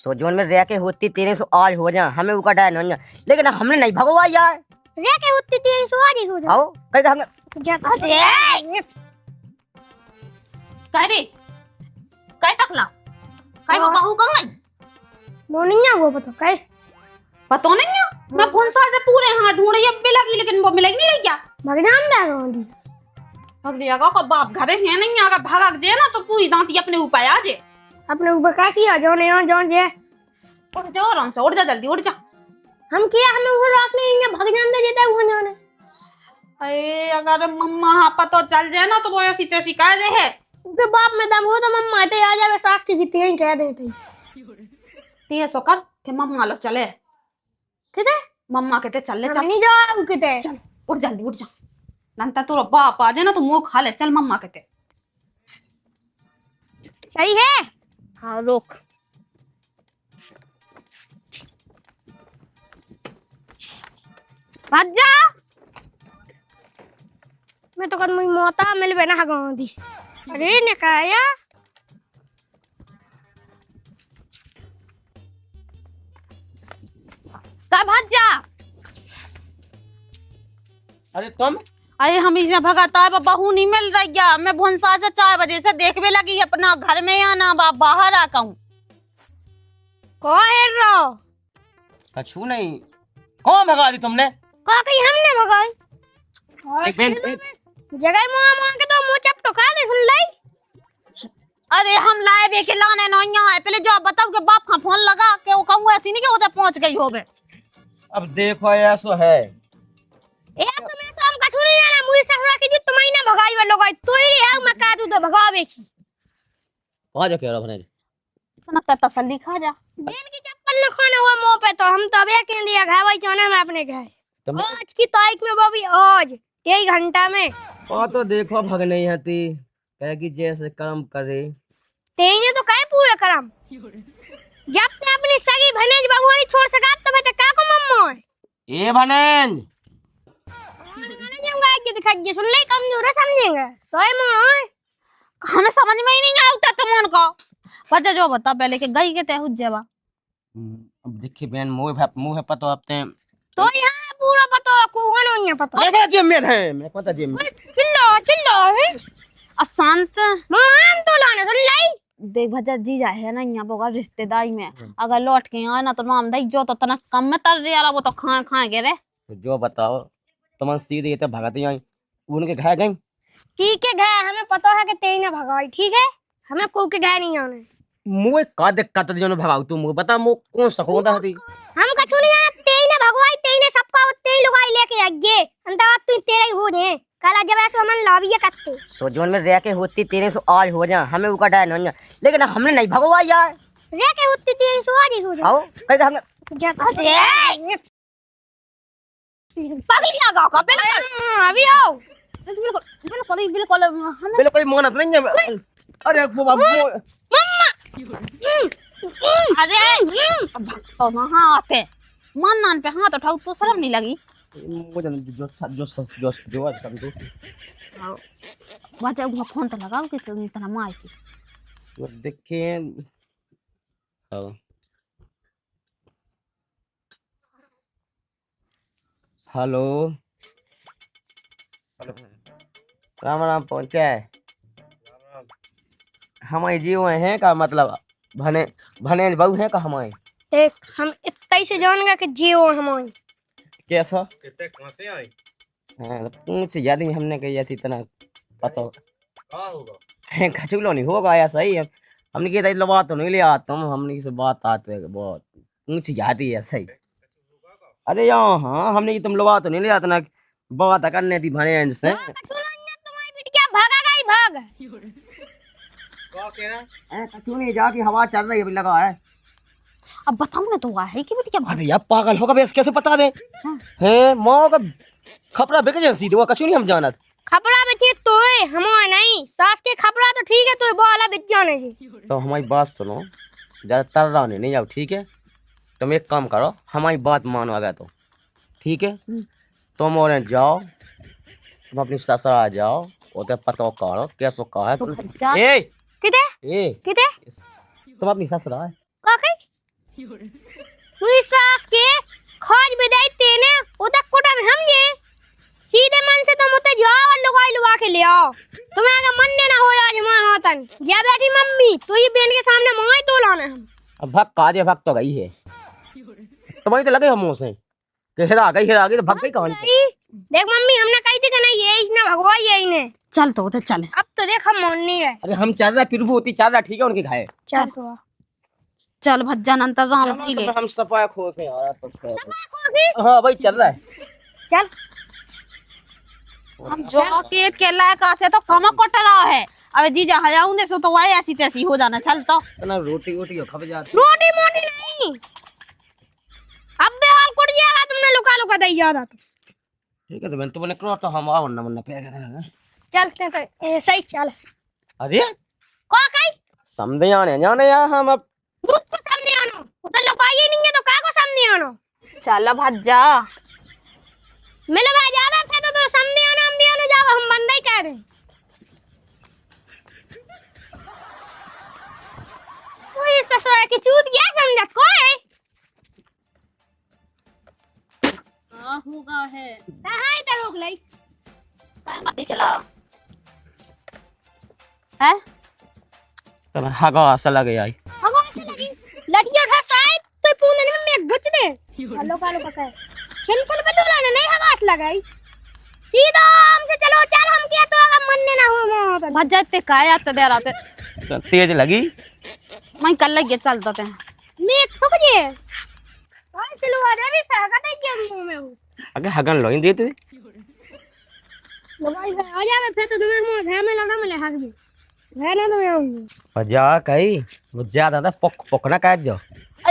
सोजोन में रह के होती 300 आज हो जा हमें उका डाय न जा लेकिन हमने नहीं भगवा यार रह के होती 300 आज ही हो जा आओ कह हमने अरे काय रे काय टाकला काय बाबा हो कंगन मोनिया वो बता काय पता नहीं है मैं भुनसा से पूरे हाथ ढूंढी अब भी लगी लेकिन वो मिलेगी नहीं क्या भगदान दा गोंदी अब दियागा का बाप घरे है नहीं आगा भाग जे ना तो पूरी दांती अपने ऊपर आ जे अपने ऊपर का किया जो नहीं जो जे उड़ जा आराम से उड़ जा जल्दी उड़ जा हम किया हमें ऊपर रखने ये भगदान दे देता हुआ ना अरे अगर मम्मा हाँ पता चल जाए ना तो वो ऐसी तैसी कह दे है उनके बाप में दम हो तो मम्मा आते आ जावे सास की कितनी ही कह देते ते सो कर के मम्मा लो चले किते मम्मा कहते चल ले चल नहीं जाओ किते चल उठ जल्दी उठ जा नंता तोरा बाप आ जाए ना तो मुंह खा ले चल मम्मा कहते सही है हाँ रोक भाग जा मैं तो कल मुई मोता मिलबे ना गोंदी अरे ने काया का भाग जा अरे तुम अरे हम इसे भगाता है बहू नहीं मिल रही है मैं भुनसा से 4 बजे से देखने लगी अपना घर में आना बाहर आ कहूँ को है रो कछु नहीं कौन भगा दी तुमने का कहीं हमने भगाई एक मिनट जगह मुआ के तो मुंह चप टोका दे सुन लाई अरे हम लाए बे के लाने नहीं आए पहले जो आप बताओ के बाप का फोन लगा के वो कहूँ ऐसी नहीं कि उधर पहुंच गई होवे अब देखो ऐसो है ए समय से हम कछु नहीं जाना मुझे ससुरा की जो तुम्हारी ना भगाई वालो गई तो ही है मैं का तू तो भगावे की कहां जा के रहा भने सुना तसल्ली खा जा बेन की चप्पल न खाने हुआ मुंह पे तो हम तो अबे के लिए घावाई चाने में अपने घर तुम आज की तारीख में बबी आज 1 घंटा में ओ तो देखो भग नहीं हती कह कि जैसे कर्म करे तेने तो काय पूरे करम जब ते अपनी सगी भनेज बहुआरी छोड़ सका तो मैं का को मम्मो ए भनेज गाना जाऊंगा आज दिखाइए सुन ले कमजोर समझेंगे सोए मोय हमें समझ में ही नहीं आता तुम को बच्चा जो बता पहले के गई के ते हुज्जेवा अब देखिए बहन मुंह है पता आपते तो यहाँ पूरा पता को नहीं पता अरे जेब में है मैं पता जेब में चिल्लो है अब शांत हम तो लाने सुन लाई देख भजा जीजा है ना यहाँ बोगा रिश्तेदारी में अगर लौट के आए ना तो नाम दई जो तो तना कम में तर यार वो तो खा गे रे जो बताओ तुम सीधे ये तो भगती आई उनके घर गई की के घर हमें पता है कि तेने भगाई ठीक है हमें को के घर नहीं आने मुंह का दिक्कत जो भगाऊ तू मुंह बता मुंह कौन सकोदा हती हम कछु नहीं जाना तेने भगवाई तेने सबका तेई लुगाई लेके आगे अंता तू तेरा ही हो दे काला जब ऐसे मन लाविए करते सोजोन में रह के होती 300 आज हो जा हमें उका डाय न जा लेकिन हमने नहीं भगवा यार रह के होती 300 आज ही हो जा आओ कह हमने अरे पागल यहाँ गाँव का बिल्कुल अभी आओ बिल्कुल हमें बिल्कुल मोहनत नहीं है अरे वो अरे तो वहाँ आते मान नान पे हाथ उठाओ तो शर्म नहीं लगी मुझे जो आज कर दो वहाँ फोन तो लगाओ कि तुम इतना मार की वो देखिए हाँ हेलो राम राम पहुंचे हमारे जीव हैं का मतलब भने बहू है का हमारे देख हम इतना ही से जानेंगे कि जियो हमारी कैसा कितने कहां से आई हाँ तो पूछ याद ही हमने कही ऐसी इतना पता कहां होगा खचुलो नहीं होगा ऐसा ही है हमने कहा था बात तो नहीं लिया तुम हमने से बात आते बहुत पूछ याद ही ऐसा ही अरे यार हाँ हमने की तुम लोग तो नहीं लिया ना बात करने थी भने से तुम्हारी बिटिया भागा गई भाग क्या कह रहा कछु नहीं जाके हवा चल रही है अभी लगा है अब बताओ ना तो है कि बेटी क्या अबे यार पागल होगा बेस कैसे बता दे हैं मां का खपरा बिक जाए सीधे वो कछु नहीं हम जानत खबरा बचे तो हमारा नहीं सास के खबरा तो ठीक है तो बोला बिक जाने की तो हमारी बात सुनो ज्यादा तर्रा नहीं जाओ ठीक है तुम एक काम करो हमारी बात मानो अगर तो ठीक है तुम और जाओ तुम अपनी ससुराल जाओ उधर पता करो कैसो कहा है तो ए किते ए किते तुम अपनी ससुराल का कही तू सास के खोज बिदाई तेने उतक कुटन समझे सीधे मन से तुम उते जाओ और लुगाई लुगा के ले आओ। तुम्हें अगर मन ने ना हो आज मां होतन या बैठी मम्मी तू ही बेन के सामने मां तो लाना हम। अब भग काजे भग तो गई है, तुम्हारी तो लगे हम मुंह से कि हिरा गई तो भग गई कहानी। देख मम्मी हमने कही थी कि नहीं ये इसने भगवाई है इन्हें। चल तो उधर चले। अब तो देख हम मान नहीं गए। अरे हम चल रहे फिर भी होती चल रहा, ठीक है उनकी खाए। चल तो चल भज्जन अंतर राम पी ले। हम सफाया खो के यार तो खोगी हाँ भाई चल रहा है। चल हम जो केत के लायक से तो कम कोट रहा है। अबे जीजा हजाऊं दे सो तो वाई ऐसी तैसी हो जाना। चल तो ना रोटी वोटी खा जाती। रोटी मोटी नहीं अब बेहाल कुट जाएगा तुमने लुका लुका दई ज्यादा तो। ठीक है तो मैं तुमने करो तो हम आओ ना मुन्ना पे चलते तो ऐसा ही चल। अरे को कही समझे आने जाने यार हम अब मुझको सामने आनो उधर लुकाई ही नहीं है तो का को सामने आनो। चल भज्जा मिल भाई जावे फिर तो सामने आना हम भी आने जावे हम बंदा ही कह रहे। कोई ससुर की चूत क्या समझत कोई हां होगा है। हां इधर रोक ले मत चला है तो हगा असल लगे आई। हगो ऐसे लगी लड़िया उठा शायद तो पूने में मैं गुच दे हेलो कालो पका सिंपल पे तो लाने नहीं हगा अस लगाई सीधा हमसे चलो चल हम किया तो अगर मन ने ना हो वहां पे भज्जा ते काया ते दे रात तो तेज लगी मैं कल लगे चल तो ते मैं ठुक जे और सिलो आ जा भी फेंका नहीं के मुंह में हूं अगर हगन लोइन देते भाई आ जा मैं फिर तो तुम्हें मुंह घर में लगा मिले हग भी है ना तो मैं बजा कही वो ज्यादा था पक ना काट जो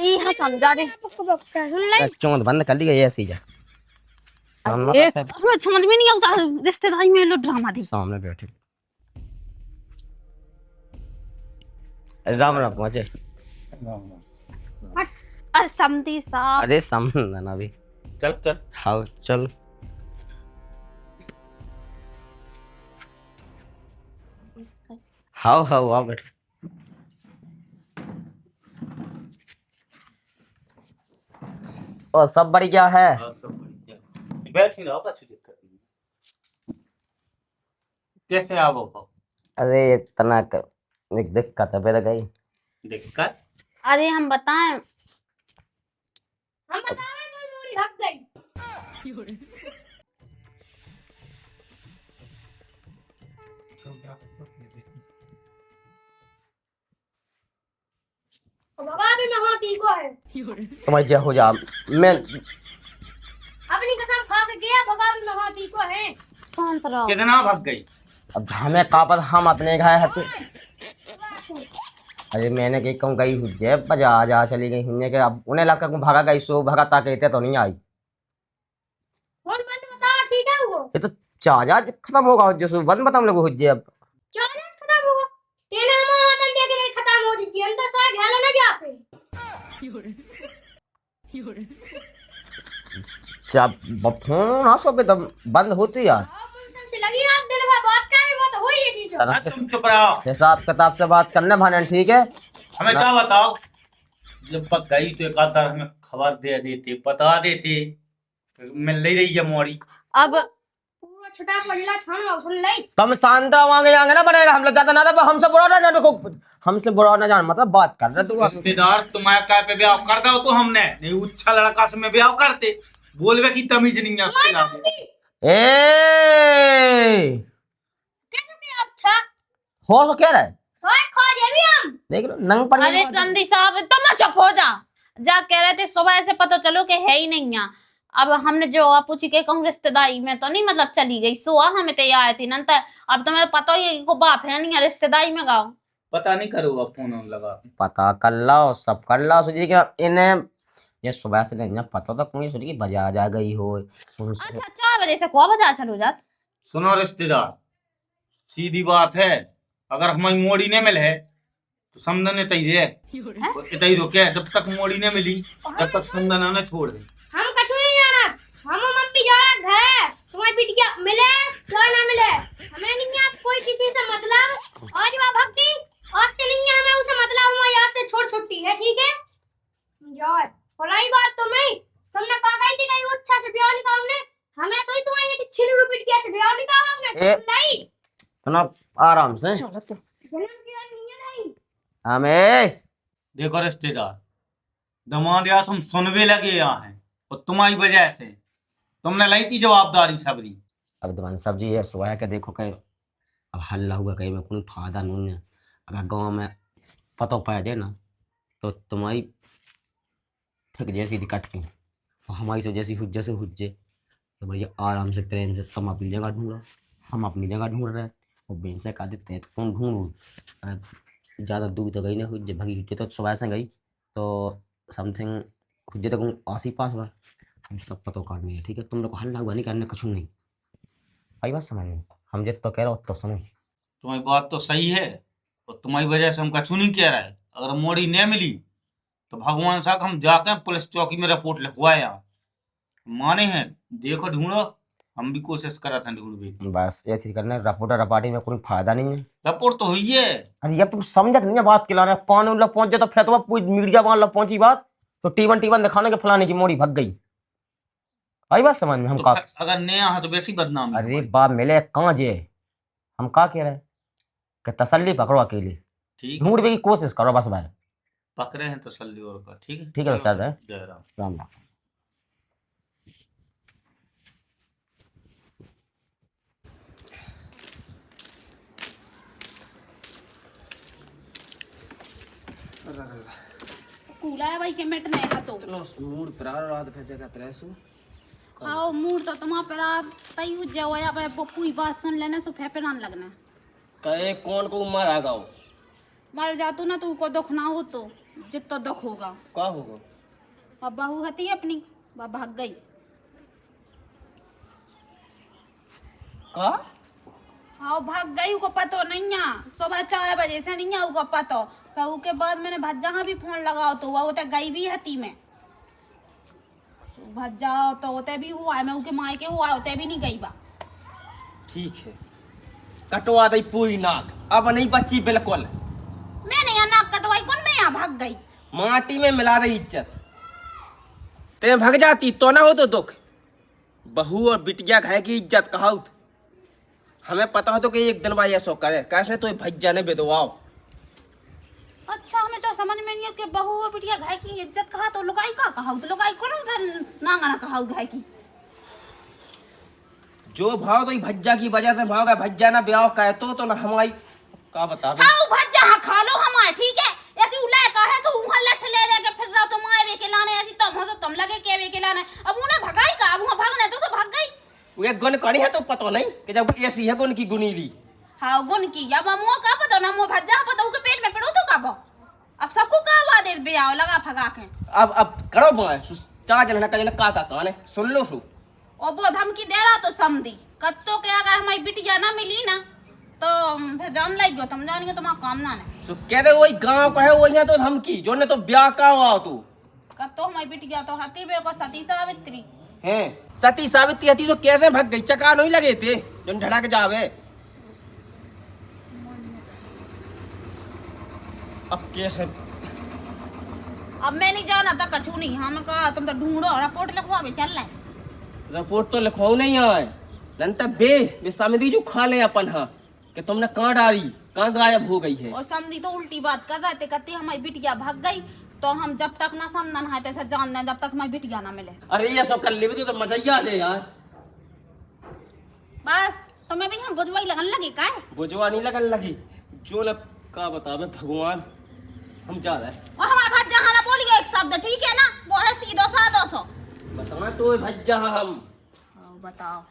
ई हां समझा दे पुक पुक सुन ले चोंद बंद कर ली गई ऐसी जा ए हमें समझ में नहीं आता रिश्तेदारी में लो ड्रामा दी सामने बैठे। राम राम पहुंचे। अरे समधी साहब अरे समझना भी चल चल हाँ चल हाँ हाँ आओ बैठ। और सब बढ़िया है। बैठी रहो कुछ दिक्कत नहीं। कैसे आओ अरे इतना एक दिक्कत है बेटा गई दिक्कत अरे हम बताएं हम बतावे तो मोड़ी हक गई बाबा भी मैं हाथी को है तुम्हारी जय हो जा मैं अपनी कसम खा के गया भगा भी मैं हाथी को है शांत रहो कितना भाग गई। अब हमें कापत हम अपने घाय हते। अरे मैंने कही कहूँ गई हुज्जे बजा जा चली गई हुन्ने के अब उन्हें लगता कि भागा गई सो भागा ताके तो नहीं आई। फोन बंद बता ठीक है वो ये तो चार्ज खत्म होगा हुज्जे सो बंद बता हम लोग हुज्जे अब चार्ज खत्म होगा तेरे हम हाथन देख रहे खत्म हो जी अंदर सा घेला ना जा पे जब फोन हंसो पे तब बंद होती यार मुंसन से लगी रात दिन भर बात कर वो तो हो ही ऐसी जो हाँ, तुम चुप रहो। हिसाब किताब से बात करने भाने ठीक है। हमें क्या बताओ जब पक गई तो एक आधा हमें खबर दे देते बता देते मिल नहीं रही है मोरी। अब पूरा छटा पल्ला छान लो सुन ले तुम शांत रहो आगे जाएंगे ना बनेगा हम लोग ज्यादा ना था हमसे बुरा ना जान को हमसे बुरा ना जान मतलब बात कर रहे तू रिश्तेदार तुम्हारे क्या पे ब्याह कर दो तो हमने नहीं उच्छा लड़का से में ब्याह करते बोलवे की तमीज नहीं है उसके लागे। ए कैसे भी अच्छा हो तो कह रहा है हाय खा जे भी हम देख लो नंग पड़ी अरे समधी साहब तुम चुप हो जा कह रहे थे सुबह से पता चलो कि है ही नहीं है। अब हमने जो आप पूछी के कहूँ रिश्तेदारी में तो नहीं मतलब चली गई सुआ हमें तो आए थी ना अब तुम्हें पता ही है कि को बाप है नहीं है रिश्तेदारी में गाओ पता नहीं करूँगा फोन लगा पता कर लो सब कर लो सोचिए कि इन्हें ये सुबह से नहीं पता था कौन सोची कि बजा जा गई हो। अच्छा 4 बजे से को बजा चलो जात। सुनो रिश्तेदार सीधी बात है अगर हमारी मोड़ी नहीं मिले तो समझने तय है तय रोके जब तक मोड़ी नहीं मिली तब तक समझना न छोड़ दे। हम कछु नहीं जाना हम मम्मी जा रहा घर तुम्हारी बिटिया मिले या ना मिले हमें नहीं है कोई किसी से मतलब आज वह भक्ति और से नहीं है हमें उसे मतलब हम यहाँ से छोड़ छुट्टी है ठीक है ए सुनो आराम से हमें देखो रिश्तेदार, दमाद यार हम सुनवे लगे यहाँ हैं और तुम्हारी वजह से तुमने लाई थी जवाबदारी सबरी। अब दमान सब्जी है सुबह के देखो कहीं अब हल्ला हुआ कहीं में कोई फायदा नहीं है। अगर गांव में पता पाया जाए ना तो तुम्हारी ठिक जैसी दिक्कत की और हमारी से जैसी हुज्जे तो भैया आराम से प्रेम से तुम अपनी जगह ढूंढो, हम अपनी जगह ढूंढ रहे हैं और बेंसे का देते हैं तो कौन ढूंढ। ज़्यादा दूर तो गई ना हुज्जे भगी हुज्जे तो सुबह से गई तो समथिंग हुज्जे तक आस ही पास बा हम सब पता काटनी है। ठीक है, तुम लोग को हल्ला हुआ नहीं करने कुछ नहीं। आई बात समझ में, हम जित तो कह रहे हो तो सुनो। तुम्हारी बात तो सही है और तुम्हारी वजह से हम कछु नहीं कह रहा है। अगर मोड़ी नहीं मिली तो भगवान साहब हम जाकर पुलिस चौकी में रिपोर्ट लिखवाए यहाँ माने हैं। देखो ढूंढो, हम भी कोशिश करा था ढूंढ। बस ये चीज करना, रपोटा रपाटी में कोई फायदा नहीं है। रिपोर्ट तो हुई है। अरे ये तुम समझत नहीं है बात के लाने पान उल्ला पहुंच जाए तो फिर तो पूरी मीडिया वाला पहुंची बात तो टीवन दिखाने के फलाने की मोड़ी भग गई। आई बात समझ में हम तो का अगर नया है तो वैसी बदनाम है। अरे बाप मिले कहाँ जे हम का कह रहे कि तसल्ली पकड़ो अकेली, ठीक है, ढूंढने की कोशिश करो बस भाई। पकड़े हैं तसल्ली और का। ठीक है ठीक है, तो चल रहे हैं। जय राम। राम राम। कूला है भाई के मिट नहीं है तो मूड प्रार रात भेजेगा त्रेसु आओ मूड तो तुम्हारा पर तई हो जाओ या पे पप्पू ही बात सुन लेने सो फेफेरान लगना कहे कौन को मारा गाओ मर जा तू ना तू को दुख ना हो तो जितना दुख होगा का होगा। अब बहू हती अपनी बा भाग गई का हाँ भाग गई को पतो नहीं है। सुबह 4 बजे से नहीं है को पतो फिर उसके बाद मैंने भज्जा भी फोन लगाओ तो वो तो गई भी हती में भज्जा तो होते भी हुआ है मैं उनके मायके के हुआ होते भी नहीं गई बा। ठीक है, कटवा दई पूरी नाक अब नहीं बची बिल्कुल। मैंने यहाँ नाक कटवाई कौन मैं यहाँ भाग गई माटी में मिला दे इज्जत ते भग जाती तो ना हो तो दुख। बहू और बिटिया घाय की इज्जत कहाउत हमें पता हो तो कि एक दिन भाई ऐसा करे कैसे तो भज्जा ने बेदवाओ। अच्छा हमें जो समझ में नहीं है कि बहू और बिटिया घाय की इज्जत कहा तो लुगाई का कहा तो लुगाई कौन उधर नांगा ना कहा घाय की जो भाव तो भज्जा की वजह से भाव का भज्जा ना ब्याह कहे तो ना हमारी का बता हाँ भज्जा हाँ खा लो हमारे ठीक है ऐसी उलाय का है सो उहाँ लठ ले लेके फिर रहा तुम आए वे के लाने ऐसी तुम हो तो तुम लगे के वे के लाने अब उन्हें भगाई का अब वहाँ भागने तो सो भाग गई वो एक गुण कहानी है तो पता नहीं कि जब ऐसी है गुण की गुनीली हाँ गुण की अब मुँह का पता ना मुँह भज्जा पता उसके पेट में पिड़ो तो का अब सबको का वादे ब्याह लगा फगा के अब करो बाय का जना का जना का कहने सुन लो सु और वो धमकी दे रहा तो समझी कत्तो के अगर हमारी बिटिया ना मिली ना तो फिर जान लग गयो तुम जानिए तुम्हारा काम ना ने सो कह दे वही गांव का है वही तो धमकी जो ने तो ब्याह का हुआ तू कत्तो हमारी बिटिया तो हती बे को सती सावित्री हैं सती सावित्री हती जो कैसे भाग गई चक्का नहीं लगे थे जो ढड़ा के जावे अब कैसे अब मैं नहीं जाना था कछु नहीं हम कहा तुम तो ढूंढो रिपोर्ट लिखवा चल रहा रिपोर्ट तो लिखवाऊ नहीं है नंतर बे समझी जो खा ले अपन हाँ कि तुमने कहाँ डाली कहाँ गायब हो गई है। और समझी तो उल्टी बात कर रहे थे कहती हमारी बिटिया भाग गई तो हम जब तक ना समझन है तैसे जान दें जब तक हमारी बिटिया ना मिले। अरे ये सब कर ले तो मजा ही आ जाए यार। बस तो मैं भी यहाँ बुझवाई लगन लगी का बुझवा नहीं लगन लगी जो न का बतावे भगवान हम जा रहे हैं और हमारा भज्जा हाँ ना बोलिए एक शब्द ठीक है ना वो है सीधो साधो सो बताना तो भज्जा हम बताओ